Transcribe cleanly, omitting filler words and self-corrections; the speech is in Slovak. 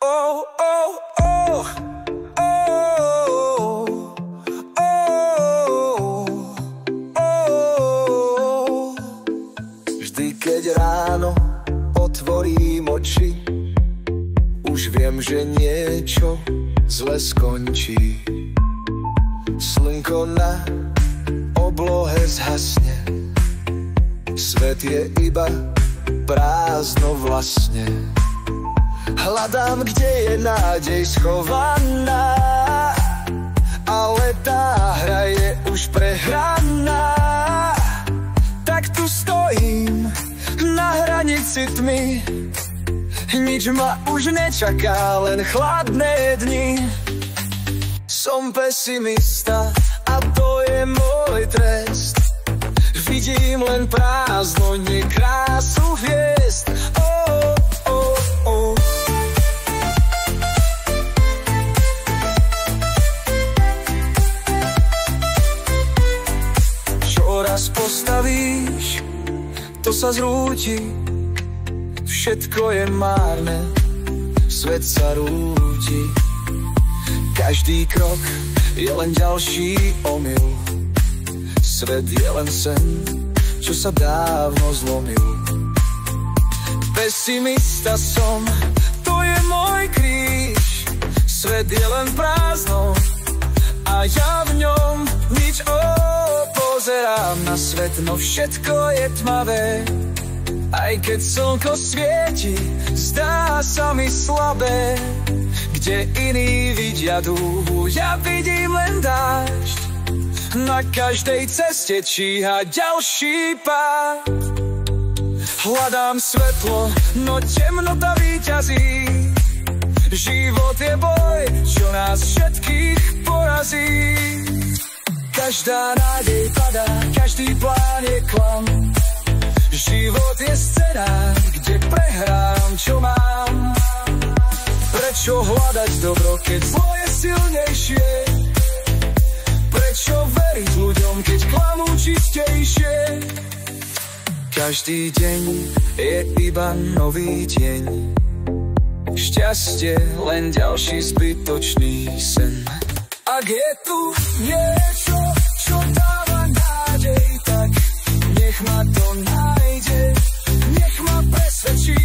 Oh, oh, oh, oh, oh, oh. Vždy, keď ráno otvorím oči, už viem, že niečo zle skončí. Slnko na oblohe zhasne, svet je iba prázdno vlastne. Hľadám, kde je nádej schovaná, ale tá hra je už prehraná. Tak tu stojím na hranici tmy, nič ma už nečaká, len chladné dni. Som pesimista a to je môj trest. Vidím len prázdno, nie krásu hviezd. Oh, oh, oh. Čo raz postavíš, to sa zrúti. Všetko je márne, svet sa rúti. Každý krok je len ďalší omyl. Svet je len sen, čo sa dávno zlomil. Pesimista som, to je môj kríž. Svet je len prázdno a ja v ňom nič. Pozerám na svet, no všetko je tmavé. Aj keď slnko svieti, zdá sa mi slabé. Kde iní vidia dúhu, ja vidím len dážď. Na každej ceste číha ďalší pád. Hľadám svetlo, no temnota víťazí. Život je boj, čo nás všetkých porazí. Každá nádej padá, každý plán je klam. Život je scenár, kde prehrám, čo mám. Prečo hľadať dobro, keď zlo je silnejšie? Prečo veriť ľuďom, keď klamú čistejšie? Každý deň je iba nový deň. Šťastie len ďalší zbytočný sen. Ak je tu niečo, čo dáva nádej, tak nech ma to nájde, nech ma presvedčí.